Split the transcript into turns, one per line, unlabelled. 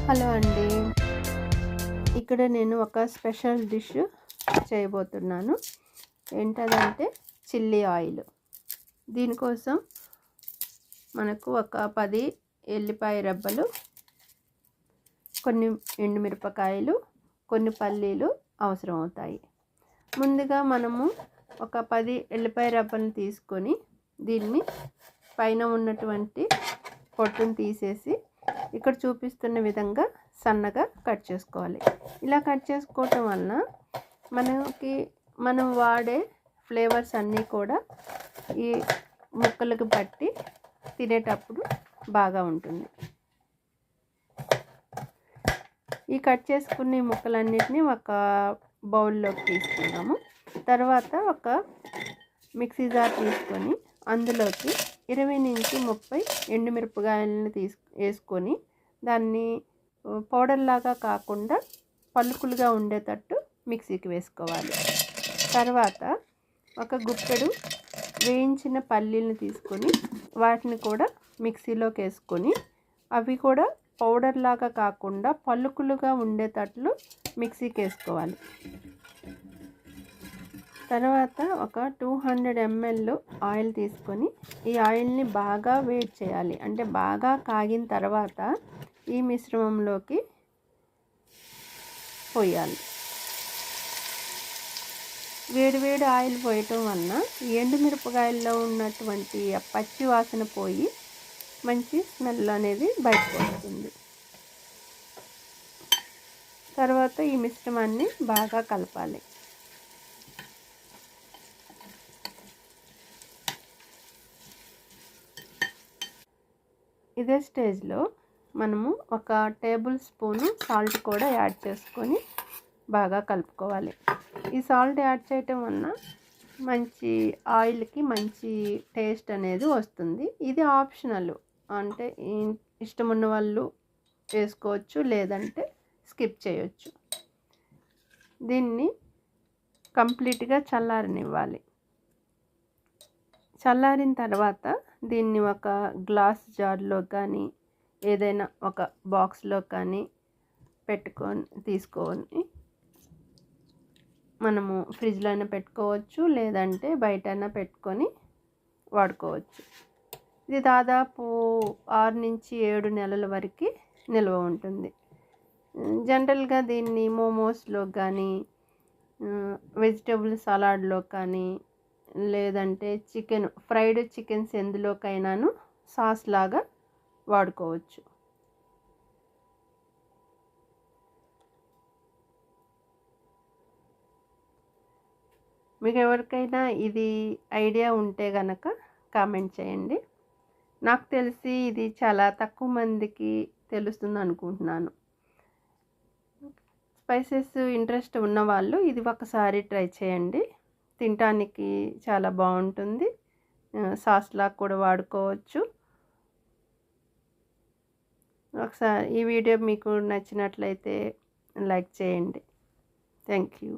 Hello అండి. ఇక్కడ నేను ఒక స్పెషల్ డిష్ చేయబోతున్నాను. ఏంటదంటే చిల్లీ ఆయిల్. దీనికోసం మనకు ఒక 10 ఎల్లిపాయ రెబ్బలు, కొన్ని ఎండుమిరపకాయలు, కొన్ని పల్లీలు అవసరం అవుతాయి. ముందుగా మనము ఒక 10 ఎల్లిపాయ రెబ్బలను తీసుకొని దీన్ని పైన ఉన్నటువంటి పొట్టును తీసేసి ఇక్కడ చూపిస్తున్న విధంగా సన్నగా కట్ చేసుకోవాలి. ఇలా కట్ చేసుకోవటం వలన మనం వాడే ఫ్లేవర్స్ అన్నీ కూడా ఈ ముక్కలకు పట్టి తినేటప్పుడు బాగా ఉంటుంది. ఈ కట్ చేసుకున్న ముక్కలన్నిటిని ఒక బౌల్లోకి తీసుకున్నాము. తర్వాత ఒక మిక్సీ జార్ తీసుకొని అందులోకి 20 నుంచి 30 ఎండుమిరపకాయలను వేసుకొని దాన్ని పౌడర్ లాగా కాకుండా పలుకులుగా ఉండేటట్టు మిక్సీకి వేసుకోవాలి. తర్వాత ఒక గుప్పెడు వేయించిన పల్లీలను తీసుకొని వాటిని కూడా మిక్సీలోకి వేసుకొని అవి కూడా పౌడర్ లాగా కాకుండా పలుకులుగా ఉండేటట్లు మిక్సీకి వేసుకోవాలి. తర్వాత ఒక 200 ml ఆయిల్ తీసుకొని ఈ ఆయిల్ని బాగా వేడి చేయాలి. అంటే బాగా కాగిన తర్వాత ఈ మిశ్రమంలోకి పోయాలి. వేడి ఆయిల్ పోయటం వలన ఎండుమిరపకాయల్లో ఉన్నటువంటి పచ్చి వాసన పోయి మంచి స్మెల్ అనేది బయటకు వస్తుంది. తర్వాత ఈ మిశ్రమాన్ని బాగా కలపాలి. ఇదే స్టేజ్లో మనము ఒక టేబుల్ స్పూను సాల్ట్ కూడా యాడ్ చేసుకొని బాగా కలుపుకోవాలి. ఈ సాల్ట్ యాడ్ చేయటం వలన మంచి ఆయిల్కి మంచి టేస్ట్ అనేది వస్తుంది. ఇది ఆప్షనల్, అంటే ఇష్టం ఉన్న వాళ్ళు వేసుకోవచ్చు, లేదంటే స్కిప్ చేయొచ్చు. దీన్ని కంప్లీట్గా చల్లారనివ్వాలి. చల్లారిన తర్వాత దీన్ని ఒక గ్లాస్ జార్లో కానీ ఏదైనా ఒక బాక్స్లో కానీ తీసుకొని మనము ఫ్రిడ్జ్లో అయినా పెట్టుకోవచ్చు, లేదంటే బయటైనా పెట్టుకొని వాడుకోవచ్చు. ఇది దాదాపు 6 నుంచి 7 నెలల వరకు నిల్వ ఉంటుంది. జనరల్గా దీన్ని మోమోస్లో కానీ వెజిటబుల్ సలాడ్లో కానీ లేదంటే ఫ్రైడ్ చికెన్స్ ఎందులోకైనాను సాస్ లాగా వాడుకోవచ్చు. మీకు ఎవరికైనా ఇది ఐడియా ఉంటే గనక కామెంట్ చేయండి. నాకు తెలిసి ఇది చాలా తక్కువ మందికి తెలుస్తుంది అనుకుంటున్నాను. స్పైసెస్ ఇంట్రెస్ట్ ఉన్నవాళ్ళు ఇది ఒకసారి ట్రై చేయండి. తినటానికి చాలా బాగుంటుంది. సాస్లా కూడా వాడుకోవచ్చు. ఒకసారి ఈ వీడియో మీకు నచ్చినట్లయితే లైక్ చేయండి. Thank you.